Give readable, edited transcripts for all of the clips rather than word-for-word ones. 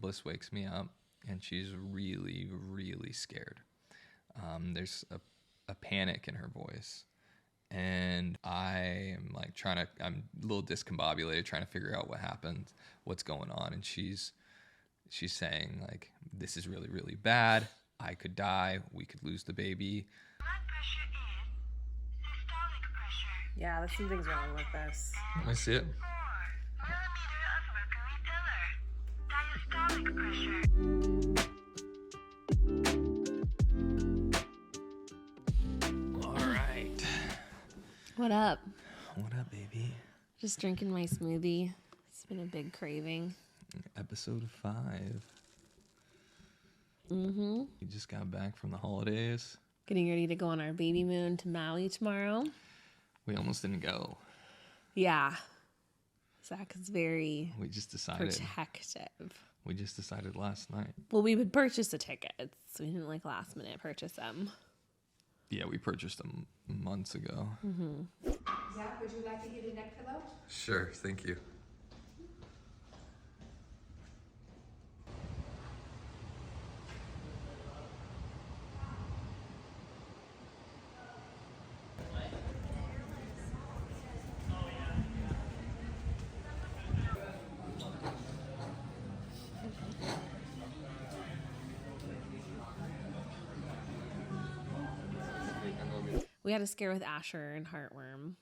Bliss wakes me up, and she's really, really scared. There's a panic in her voice. And I am like I'm a little discombobulated, trying to figure out what happened, what's going on. And she's saying, like, this is really, really bad. I could die. We could lose the baby. Blood pressure is systolic pressure. Yeah, something's wrong with this. Let me see it. 4 millimeter of mercury filler. Diastolic pressure. All right. What up? What up, baby? Just drinking my smoothie. It's been a big craving. Episode 5. Mm-hmm. You just got back from the holidays. Getting ready to go on our babymoon to Maui tomorrow. We almost didn't go. Yeah. Zach is very We just decided. protective. We just decided last night. Well, we would purchase the tickets. We didn't like last minute purchase them. Yeah, we purchased them months ago. Mm-hmm. Zach, would you like to get a neck pillow? Sure, thank you. We had a scare with Asher and heartworm.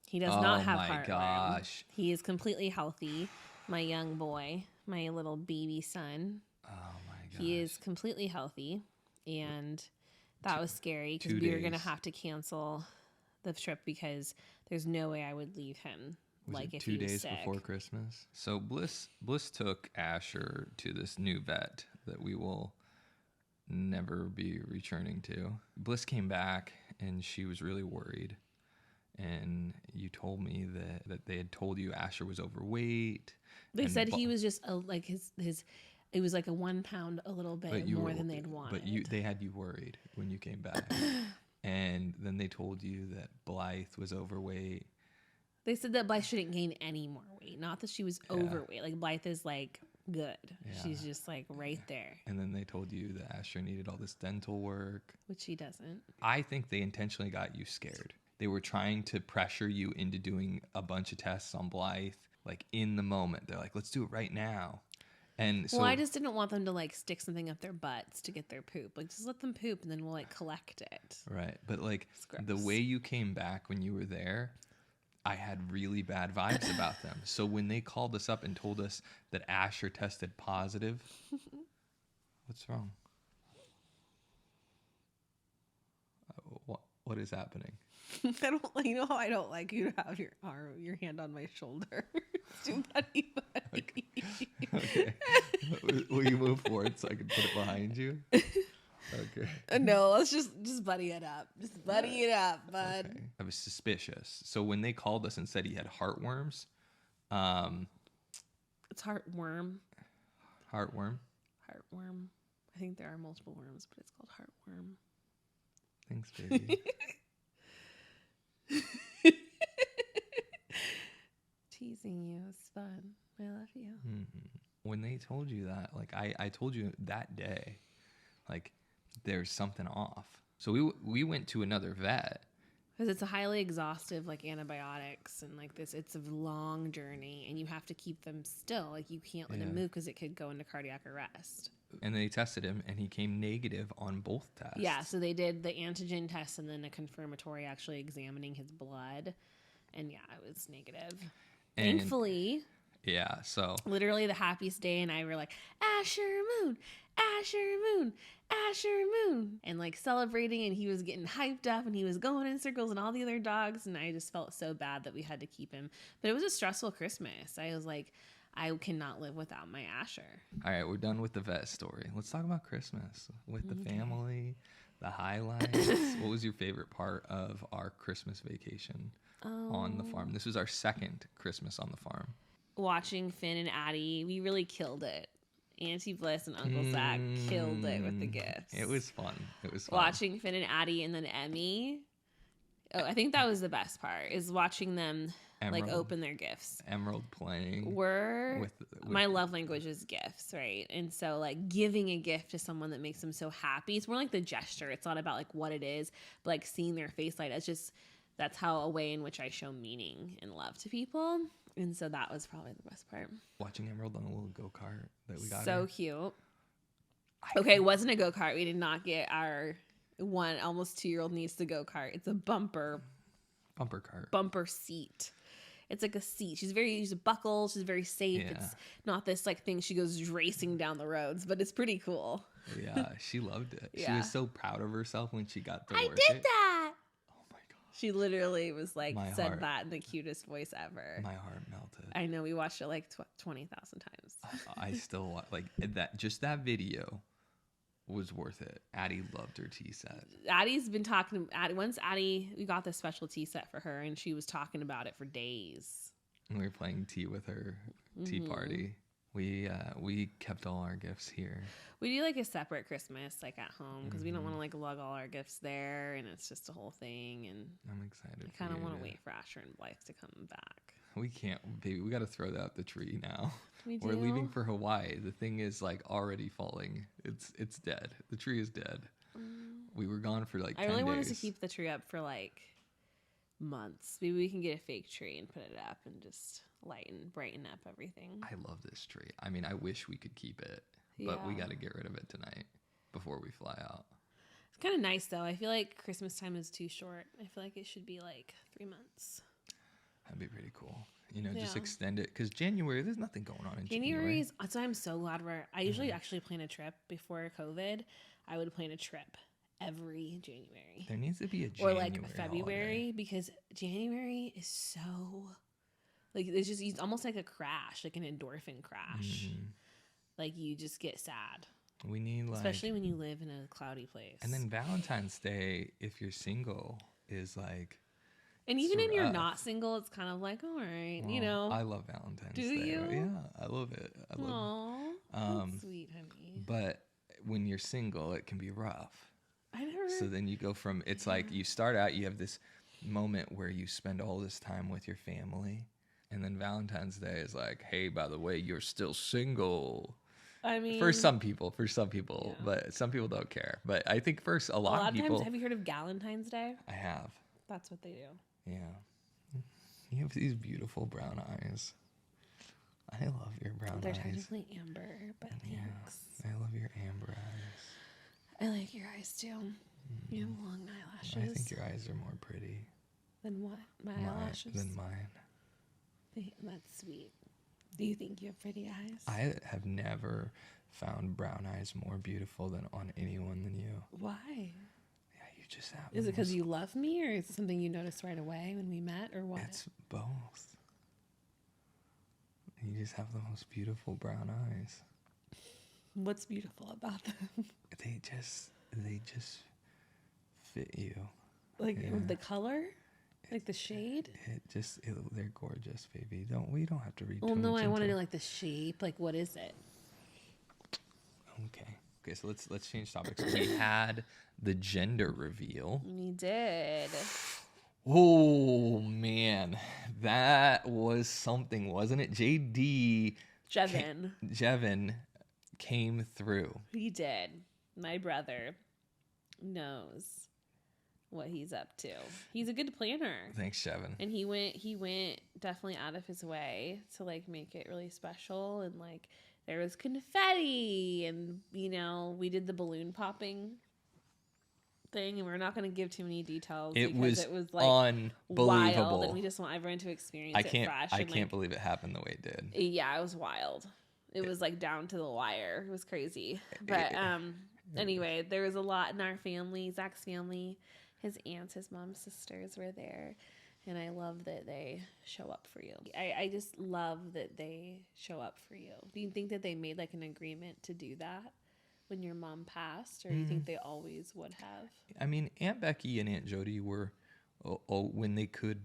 He does not have heartworm. Oh my gosh. He is completely healthy. My young boy, my little baby son. Oh my gosh. He is completely healthy, and that was scary because 2 we were going to days. have to cancel the trip because there's no way I would leave him. Was like it if 2 he was days sick. before Christmas? So Bliss took Asher to this new vet that we will never be returning to. Bliss came back and she was really worried. And you told me that they had told you Asher was overweight. They and said he was just like his it was like a 1 pound a little bit more than they'd wanted. But they had you worried when you came back. And then they told you that Blythe was overweight. They said that Blythe shouldn't gain any more weight. Not that she was overweight. Like Blythe is like good. Yeah. She's just like right there, And then they told you that Asher needed all this dental work. which she doesn't. I think they intentionally got you scared. They were trying to pressure you into doing a bunch of tests on Blythe, like in the moment. They're like, let's do it right now. And so, Well, I just didn't want them to like stick something up their butts to get their poop. Like just let them poop and then we'll like collect it. right. But like It's gross. the way you came back when you were there, I had really bad vibes about them. So when they called us up and told us that Asher tested positive, what's wrong? What is happening? I don't, you know how I don't like you to have your hand on my shoulder. It's too funny. Okay. Will you move forward so I can put it behind you? Okay. No, let's just buddy it up. Just buddy it up, bud. Okay. I was suspicious. So when they called us and said he had heartworms, It's heartworm. heartworm. Heartworm. I think there are multiple worms, but it's called heartworm. Thanks, baby. Teasing you is fun. I love you. When they told you that, like I told you that day, like there's something off. So we went to another vet. Because it's a highly exhaustive, like antibiotics and like this. It's a long journey, and you have to keep them still. Like you can't let him move because it could go into cardiac arrest. And they tested him, and he came negative on both tests. Yeah, so they did the antigen test and then a confirmatory, actually examining his blood, and yeah, it was negative. And Thankfully, yeah. So literally the happiest day, and I were like, Asher Moon, Asher Moon, Asher Moon, and like celebrating, and he was getting hyped up, and he was going in circles, and all the other dogs, and I just felt so bad that we had to keep him. But it was a stressful Christmas. I was like, I cannot live without my Asher. all right, we're done with the vet story. Let's talk about Christmas with the family, the highlights. What was your favorite part of our Christmas vacation on the farm? This was our second Christmas on the farm. Watching Finn and Addie, we really killed it. Auntie Bliss and Uncle Zach killed it with the gifts. It was fun. It was fun. Watching Finn and Addie and then Emmy. Oh, I think that was the best part, is watching them like Emerald. open their gifts. Emerald playing. We're with my love language is gifts, right? And so like giving a gift to someone that makes them so happy, it's more like the gesture. It's not about like what it is, but like seeing their face light. It's just, that's how a way in which I show meaning and love to people. And so that was probably the best part. watching Emerald on a little go-kart that we got So her. cute. Okay, it wasn't a go-kart. We did not get our one almost 2-year-old niece the go-kart. It's a bumper Bumper cart. seat. It's like a seat. She's a buckle. She's very safe. Yeah. It's not this like thing she goes racing down the roads, but it's pretty cool. Yeah, she loved it. She Yeah. was so proud of herself when she got to I work did it. that. Oh my god, She literally was like, My said heart. that in the cutest voice ever. my heart melted. I know, we watched it like 20,000 times. I still like that. Just that video was worth it. Addie loved her tea set. Addie's been talking. Once Addie, we got this special tea set for her, and she was talking about it for days. We were playing tea with her tea Mm-hmm. party. We kept all our gifts here. We do like a separate Christmas, like at home, because we don't want to like lug all our gifts there, and it's just a whole thing. And I'm excited. I kind of for you want to wait for Asher and Blythe to come back. We can't, baby. We got to throw out the tree now. We We're leaving do? for Hawaii. The thing is like already falling. It's dead. The tree is dead. We were gone for like 10 I really want us to days. keep the tree up for like months. Maybe we can get a fake tree and put it up and just brighten up everything. I love this tree. I mean, I wish we could keep it, but we Yeah. got to get rid of it tonight before we fly out. It's kind of nice though. I feel like Christmas time is too short. I feel like it should be like 3 months. That'd be pretty cool. You know, just Yeah. extend it because January, there's nothing going on in January. January is, so I'm so glad I usually actually plan a trip before COVID. I would plan a trip every January. There needs to be a Or January like February, holiday. because January is so like, it's almost like a crash, like an endorphin crash. Mhm. Like you just get sad, We need like, especially when you live in a cloudy place. and then Valentine's Day, if you're single, is like. and even it's if you're rough. not single, it's kind of like, all right, you Well, know. I love Valentine's Do Day. you? Yeah, I love it. I love it. Aw, that's sweet, honey. But when you're single, it can be rough. I never. So then you go from, it's like you start out, you have this moment where you spend all this time with your family. And then Valentine's Day is like, hey, by the way, you're still single. I mean, For some people, Yeah. but some people don't care. But I think first, a lot of people, times, have you heard of Galentine's Day? I have. That's what they do. Yeah. You have these beautiful brown eyes. I love your brown They're eyes. technically amber, but Yeah, thanks. I love your amber eyes. I like your eyes too. You have long eyelashes. I think your eyes are more pretty Than what? My mi- eyelashes? than mine. That's sweet. Do you think you have pretty eyes? I have never found brown eyes more beautiful than on anyone than you. Why? Yeah, you just have. Is the it because most- you love me, or is it something you noticed right away when we met, or what? It's both. You just have the most beautiful brown eyes. What's beautiful about them? They just fit you. Like Yeah. the color, like the shade. They're gorgeous, baby. We don't have to read. Well, too no, much I want to into know like the shape. Like, what is it? Okay, so let's change topics. We had the gender reveal. We did. Oh man, that was something, wasn't it? Jevin came through. He did. My brother knows what he's up to. He's a good planner. Thanks, Jevin. And he went definitely out of his way to like make it really special, and like there was confetti, and you know, we did the balloon popping thing, and we're not going to give too many details It because was like wild, unbelievable. and we just want everyone to experience I it can't fresh. I and, can't like, believe it happened the way it did. yeah, it was wild. It was like down to the wire. It was crazy. But anyway, there was a lot in our family. Zach's family, his aunts, his mom's sisters were there. And I love that they show up for you. I just love that they show up for you. Do you think that they made like an agreement to do that when your mom passed? Or do you think they always would have? I mean, Aunt Becky and Aunt Jody were, when they could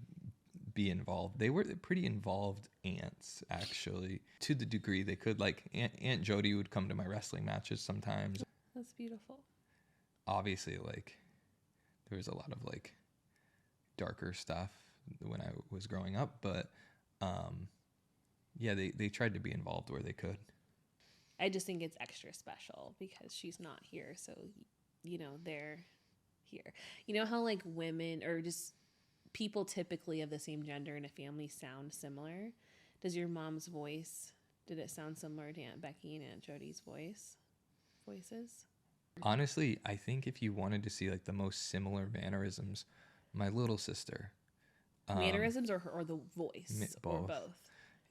be involved, they were pretty involved aunts, actually, to the degree they could. Like, Aunt Jody would come to my wrestling matches sometimes. That's beautiful. Obviously, like, there was a lot of, like, darker stuff when I was growing up, but yeah, they tried to be involved where they could. I just think it's extra special because she's not here. So, they're here. You know how like women or just people typically of the same gender in a family sound similar? Does your mom's voice, did it sound similar to Aunt Becky and Aunt Jody's voices? Honestly, I think if you wanted to see like the most similar mannerisms, my little sister. Mannerisms or the voice? Or both?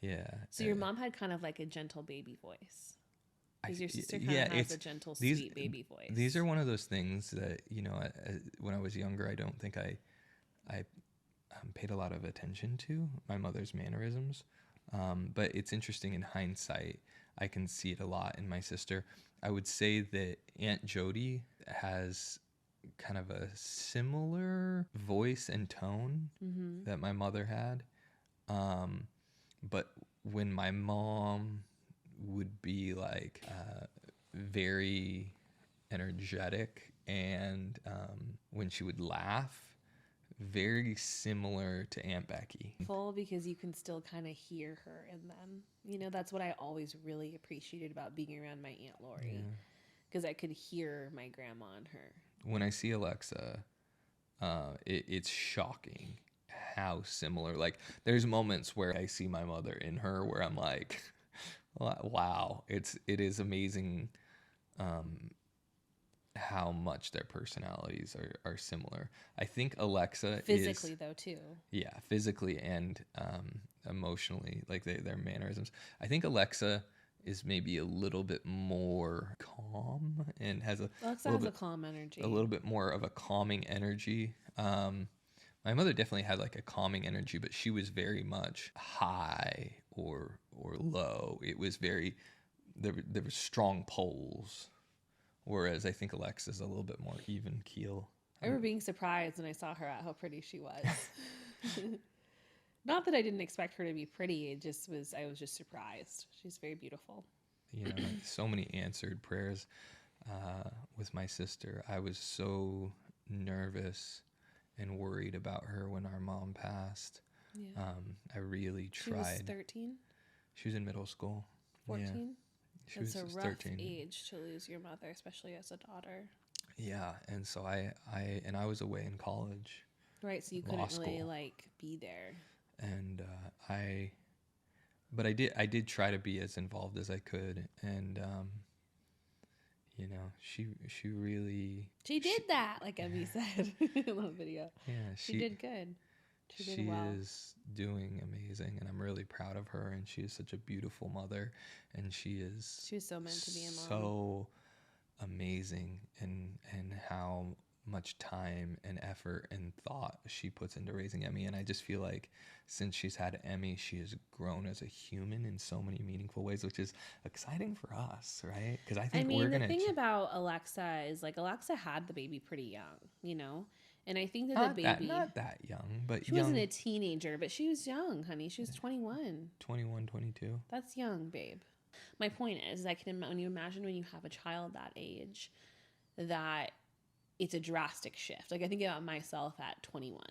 Yeah. So your mom had kind of like a gentle baby voice. Because your sister kind of has a gentle, sweet baby voice. These are one of those things that, when I was younger, I don't think I paid a lot of attention to my mother's mannerisms. But it's interesting in hindsight. I can see it a lot in my sister. I would say that Aunt Jody has kind of a similar voice and tone that my mother had. But when my mom would be like very energetic and when she would laugh, very similar to Aunt Becky. Full because you can still kind of hear her in them. That's what I always really appreciated about being around my Aunt Lori, because I could hear my grandma and her. When I see Alexa, it's shocking how similar. Like, there's moments where I see my mother in her where I'm like, wow, it is amazing how much their personalities are similar. I think Alexa physically though too. Yeah, physically and emotionally, like their mannerisms. I think Alexa is maybe a little bit more calm and has a calm energy. A little bit more of a calming energy. My mother definitely had like a calming energy, but she was very much high or low. It was very there were strong poles. Whereas I think Alexa's a little bit more even keel. I remember being surprised when I saw her at how pretty she was. Not that I didn't expect her to be pretty. I was just surprised. She's very beautiful. So many answered prayers with my sister. I was so nervous and worried about her when our mom passed. Yeah. I really tried. She was 13? She was in middle school. 14? Yeah. It's a rough 13. age to lose your mother, especially as a daughter. Yeah, and so I was away in college. Right, so you couldn't really be there. And I did try to be as involved as I could, and she really did that, like Emmy said in the video. Yeah, she did good. She did well. Is doing amazing, and I'm really proud of her. And she is such a beautiful mother, and she was so meant to be a mom. So amazing, and how much time and effort and thought she puts into raising Emmy. And I just feel like since she's had Emmy, she has grown as a human in so many meaningful ways, which is exciting for us, right? Because I think the thing about Alexa is Alexa had the baby pretty young, And I think that not that young, but she wasn't a teenager, but she was young, honey. She was 21. 21, 22. That's young, babe. My point is, when you imagine when you have a child that age, that it's a drastic shift. I think about myself at 21.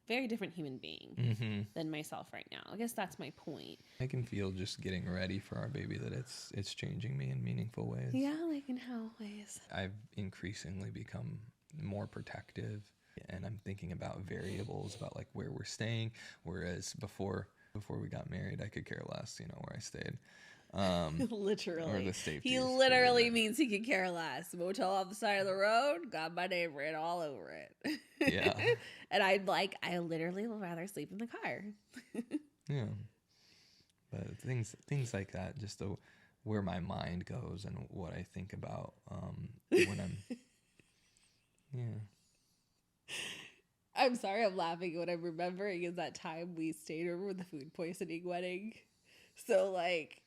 Very different human being than myself right now. I guess that's my point. I can feel just getting ready for our baby that it's changing me in meaningful ways. Yeah, in how ways? I've increasingly become more protective, and I'm thinking about variables about where we're staying, whereas before we got married I could care less where I stayed. Literally, or the safety. He literally means he could care less. Motel off the side of the road, got my name written all over it. Yeah. And I literally would rather sleep in the car. Yeah, but things like that, just where my mind goes and what I think about when I'm I'm sorry, I'm laughing. What I'm remembering is that time we stayed over the food poisoning wedding. So,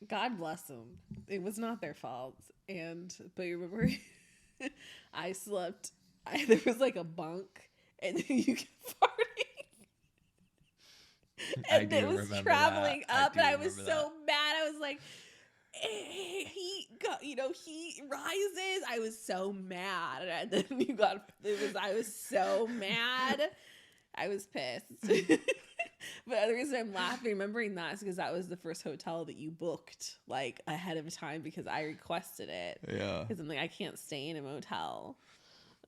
God bless them. It was not their fault. But you remember, I slept. There was a bunk, and then you kept farting. And it was traveling up, and I was so mad. I was like, heat rises. I was so mad. And then I was so mad. I was pissed. But the reason I'm laughing, remembering that, is because that was the first hotel that you booked like ahead of time because I requested it. Yeah. Because I'm like, I can't stay in a motel.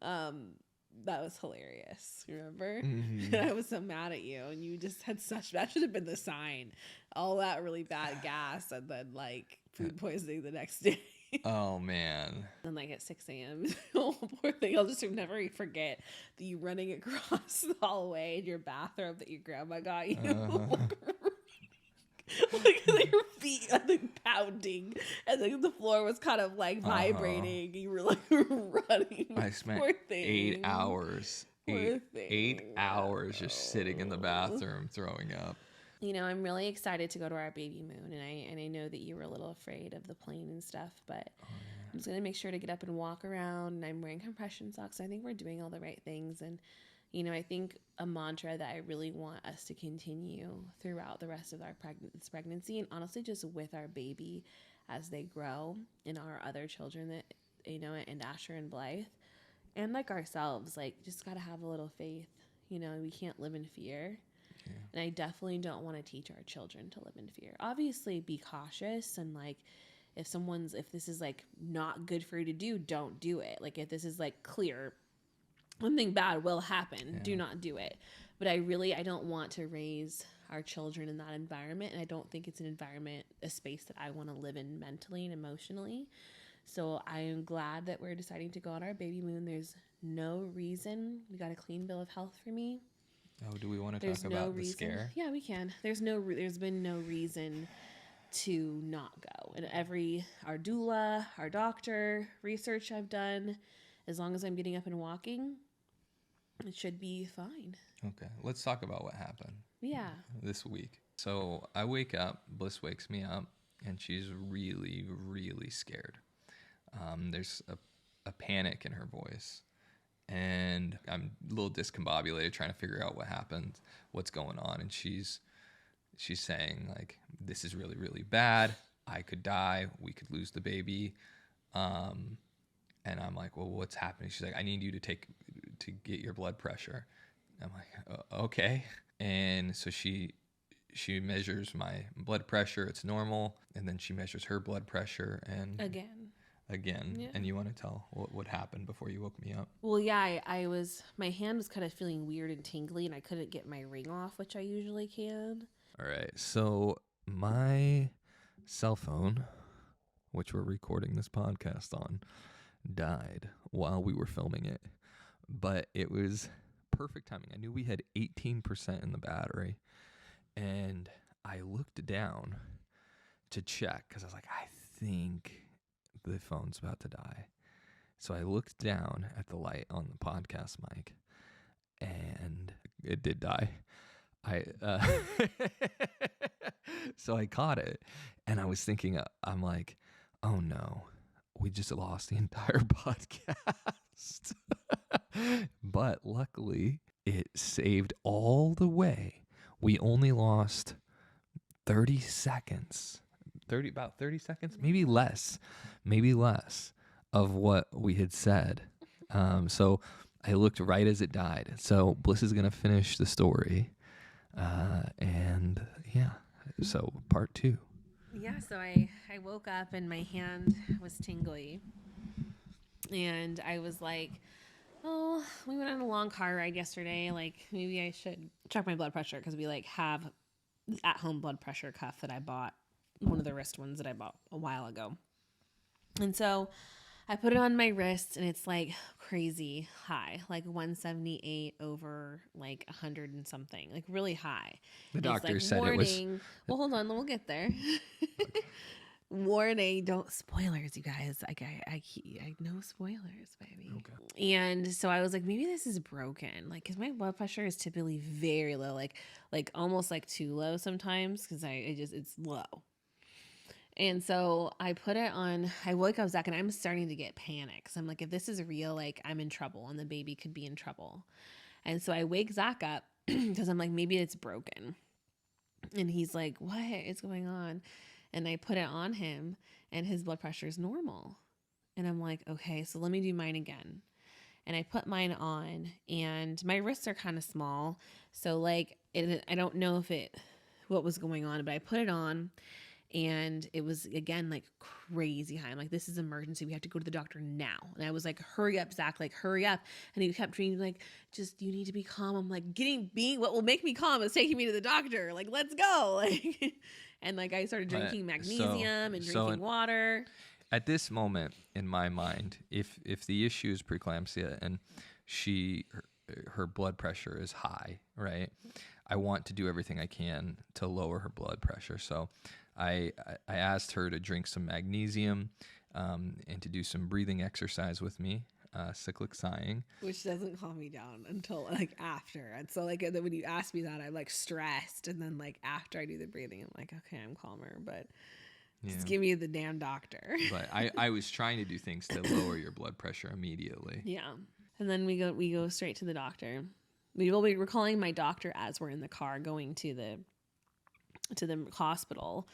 That was hilarious. Remember? Mm-hmm. And I was so mad at you, and you just had that should have been the sign. All that really bad gas, and then like food poisoning the next day. Oh man. And like at 6 a.m. Oh, poor thing. I'll just never forget that you running across the hallway in your bathrobe that your grandma got you. Like your feet like pounding, and then the floor was kind of like vibrating. You were like running. I spent Poor thing. 8 hours. Poor Eight thing. hours just sitting in the bathroom throwing up. You know, I'm really excited to go to our baby moon, and I know that you were a little afraid of the plane and stuff, but I'm just gonna make sure to get up and walk around. And I'm wearing compression socks. I think we're doing all the right things, and you know, I think a mantra that I really want us to continue throughout the rest of our pregnancy, and honestly, just with our baby as they grow, and our other children that you know, and Asher and Blythe, and like ourselves, like just gotta have a little faith. You know, we can't live in fear. Yeah. And I definitely don't want to teach our children to live in fear. Obviously, be cautious, and like if this is like not good for you to do, don't do it. Like if this is like clear, something bad will happen, do not do it. But I don't want to raise our children in that environment, and I don't think it's an environment, a space that I want to live in mentally and emotionally. So I am glad that we're deciding to go on our baby moon. There's no reason. We got a clean bill of health for me. Oh, do we want to There's talk no about reason. the scare? Yeah, we can. There's been no reason to not go. And our doula, our doctor, research I've done, as long as I'm getting up and walking, it should be fine. Okay, let's talk about what happened. Yeah. This week. So I wake up, Bliss wakes me up, and she's really, really scared. There's a panic in her voice. And I'm a little discombobulated trying to figure out what happened, what's going on. And she's saying like, this is really, really bad. I could die. We could lose the baby. And I'm like, well, what's happening? She's like, I need you to get your blood pressure. I'm like, okay. And so she measures my blood pressure. It's normal. And then she measures her blood pressure. And again. Yeah. And you want to tell what happened before you woke me up? Well, yeah, my hand was kind of feeling weird and tingly, and I couldn't get my ring off, which I usually can. All right. So my cell phone, which we're recording this podcast on, died while we were filming it. But it was perfect timing. I knew we had 18% in the battery, and I looked down to check because I was like, I think the phone's about to die. So I looked down at the light on the podcast mic, and it did die. So I caught it, and I was thinking, I'm like, oh no, we just lost the entire podcast. But luckily, it saved all the way. We only lost 30 seconds. About 30 seconds, maybe less of what we had said. So I looked right as it died. So Bliss is going to finish the story. And yeah, so part 2. Yeah, so I woke up and my hand was tingly. And I was like, oh, we went on a long car ride yesterday. Like maybe I should check my blood pressure because we like have this at-home blood pressure cuff that I bought. One of the wrist ones that I bought a while ago. And so I put it on my wrist, and it's like crazy high, like 178 over like 100 and something, like really high. The doctor like, said warning. It was. Well, hold on, we'll get there. Warning, don't spoilers, you guys. I no spoilers, baby. Okay. And so I was like, maybe this is broken, like, cause my blood pressure is typically very low, like almost like too low sometimes, cause it's low. And so I put it on, I woke up Zach, and I'm starting to get panic. So I'm like, if this is real, like I'm in trouble, and the baby could be in trouble. And so I wake Zach up because I'm like, maybe it's broken. And he's like, what is going on? And I put it on him, and his blood pressure is normal. And I'm like, okay, so let me do mine again. and I put mine on, and my wrists are kind of small. So like, I don't know what was going on, but I put it on, and it was again like crazy high. I'm like, this is emergency. We have to go to the doctor now. And I was like, hurry up, Zach, like hurry up. And he kept being like, just, you need to be calm. I'm like, being what will make me calm is taking me to the doctor. Like, let's go. Like, and like I started drinking magnesium and drinking water. At this moment in my mind, if the issue is preeclampsia and her blood pressure is high, right? I want to do everything I can to lower her blood pressure. So I asked her to drink some magnesium and to do some breathing exercise with me, cyclic sighing. Which doesn't calm me down until like after. And so like when you ask me that, I'm like stressed. And then like after I do the breathing, I'm like, okay, I'm calmer. But just give me the damn doctor. But I was trying to do things to lower your blood pressure immediately. Yeah. And then we go straight to the doctor. We're calling my doctor as we're in the car going to the hospital,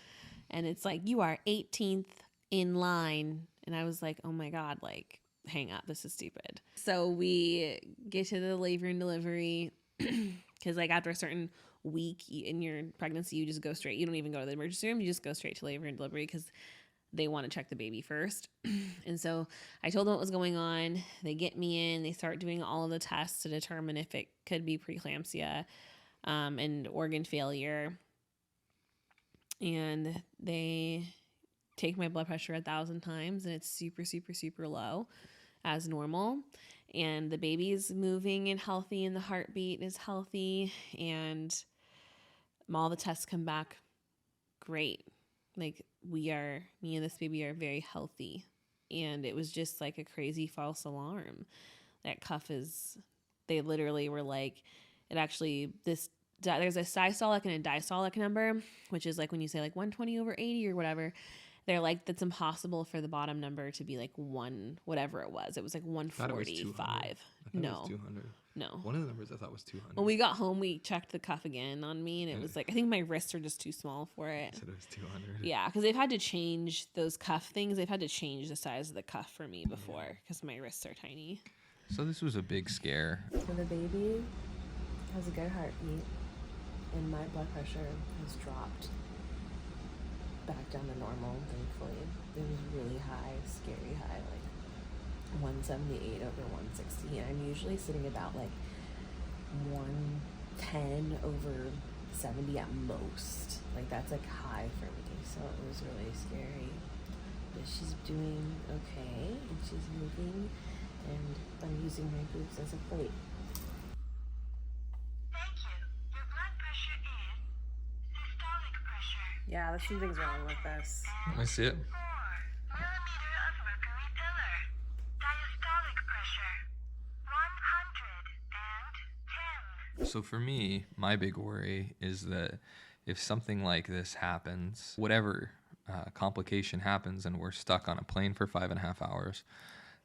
and it's like, you are 18th in line. And I was like, oh my God, like, hang up, this is stupid. So we get to the labor and delivery, because like after a certain week in your pregnancy, you just go straight. You don't even go to the emergency room. You just go straight to labor and delivery because they want to check the baby first. And so I told them what was going on. They get me in. They start doing all of the tests to determine if it could be preeclampsia and organ failure. And they take my blood pressure 1,000 times, and it's super, super, super low as normal. And the baby's moving and healthy, and the heartbeat is healthy, and all the tests come back great. Like, me and this baby are very healthy. And it was just like a crazy false alarm. That cuff they literally were like, there's a systolic and a diastolic number, which is like when you say like 120 over 80 or whatever, they're like, that's impossible for the bottom number to be like whatever it was. It was like 145. No. It was 200. No. One of the numbers I thought was 200. When we got home, we checked the cuff again on me, and it was like, I think my wrists are just too small for it. I said it was 200. Yeah, because they've had to change those cuff things. They've had to change the size of the cuff for me before because my wrists are tiny. So this was a big scare. So the baby has a good heartbeat, and my blood pressure has dropped back down to normal, thankfully. It was really high, scary high, like 178 over 160, and I'm usually sitting about like 110 over 70 at most. Like, that's like high for me, so it was really scary. But she's doing okay, and she's moving, and I'm using my boobs as a plate. Thank you. Your blood pressure is systolic pressure. Yeah, there's some things wrong with this. I see it. 4 millimeter of mercury pillar. Diastolic pressure 110. So for me, my big worry is that if something like this happens, whatever complication happens, and we're stuck on a plane for 5.5 hours,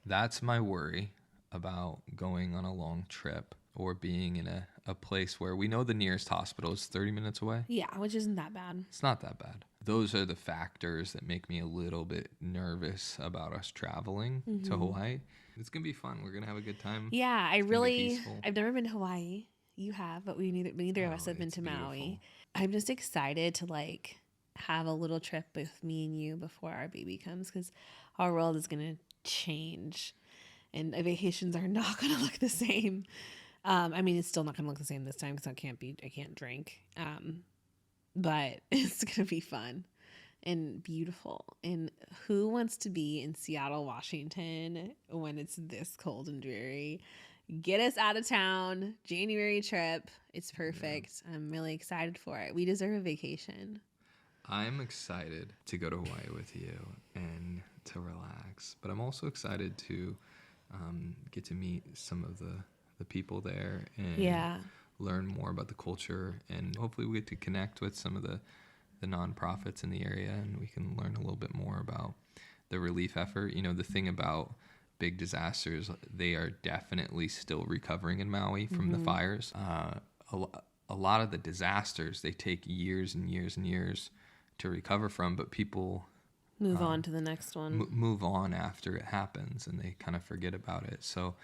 that's my worry about going on a long trip or being in a place where we know the nearest hospital is 30 minutes away. Yeah, which isn't that bad. It's not that bad. Those are the factors that make me a little bit nervous about us traveling to Hawaii. It's going to be fun. We're going to have a good time. Yeah, I've never been to Hawaii. You have, but neither of us have been to Maui. Beautiful. I'm just excited to like have a little trip with me and you before our baby comes, because our world is going to change and vacations are not going to look the same. I mean, it's still not going to look the same this time because I can't drink. But it's going to be fun and beautiful. And who wants to be in Seattle, Washington when it's this cold and dreary? Get us out of town. January trip. It's perfect. Yeah. I'm really excited for it. We deserve a vacation. I'm excited to go to Hawaii with you and to relax. But I'm also excited to get to meet some of the people there and learn more about the culture. And hopefully we get to connect with some of the nonprofits in the area, and we can learn a little bit more about the relief effort. You know, the thing about big disasters, they are definitely still recovering in Maui from the fires. A lot of the disasters, they take years and years and years to recover from, but people move on to the next one. Move on after it happens, and they kind of forget about it. So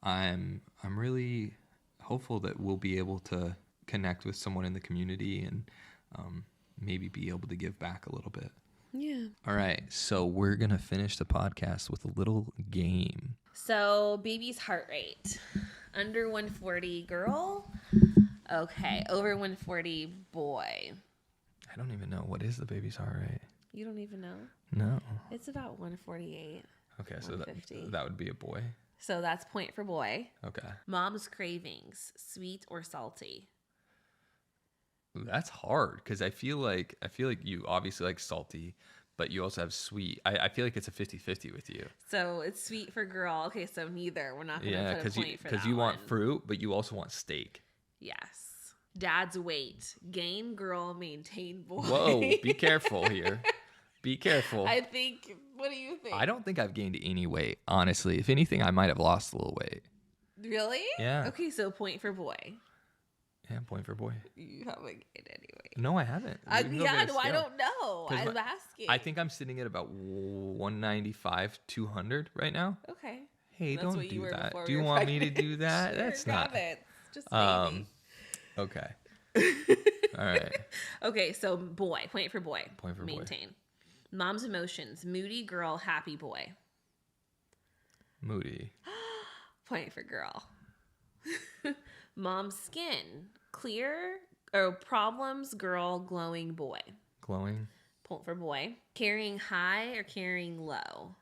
I'm really hopeful that we'll be able to connect with someone in the community and maybe be able to give back a little bit. Yeah. All right, so we're going to finish the podcast with a little game. So, baby's heart rate. Under 140, girl. Okay, over 140, boy. I don't even know. What is the baby's heart rate? You don't even know? No. It's about 148. Okay, so 150. that would be a boy. So that's point for boy. Okay. Mom's cravings, sweet or salty? That's hard because I feel like you obviously like salty, but you also have sweet. I feel like it's a 50-50 with you. So it's sweet for girl. Okay, so neither. We're not going to put a point for that you want one. fruit, but you also want steak. Yes. Dad's weight. Gain girl, maintain boy. Whoa, be careful here. Be careful. I think, what do you think? I don't think I've gained any weight, honestly. If anything, I might have lost a little weight. Really? Yeah. Okay, so point for boy. Yeah, point for boy. You haven't gained any weight. No, I haven't. I don't know. 'Cause I'm asking. I think I'm sitting at about 195, 200 right now. Okay. Hey, That's don't what you do were that. before Do we you were want me to pregnant. do that? Sure, That's not. it. Just maybe. Okay. All right. Okay, so boy. Point for boy. Point for boy. Maintain. Mom's emotions. Moody girl, happy boy. Moody. Point for girl. Mom's skin. Clear or problems girl, glowing boy. Glowing. Point for boy. Carrying high or carrying low?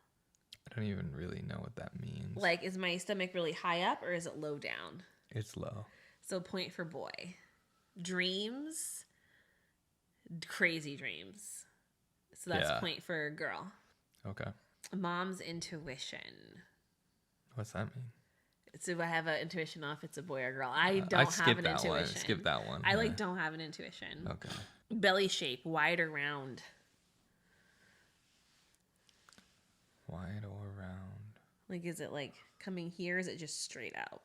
I don't even really know what that means. Like, is my stomach really high up or is it low down? It's low. So point for boy. Dreams. Crazy dreams. So that's Yeah. point for girl. Okay. Mom's intuition. What's that mean? So I have an intuition off it's a boy or girl. I don't I have skipped an that intuition. one. Skip that one. I Yeah. don't have an intuition. Okay. Belly shape, wide or round? Wide or round? Like, is it like coming here? Is it just straight out?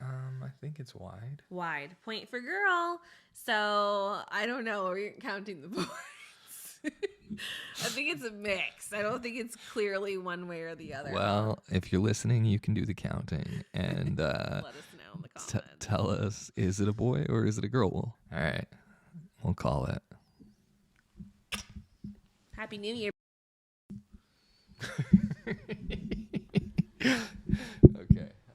I think it's wide. Wide. Point for girl. So I don't know. We're counting the points. I think it's a mix. I don't think it's clearly one way or the other. Well, if you're listening, you can do the counting and let us know in the comments. tell us, is it a boy or is it a girl? All right. We'll call it. Happy New Year.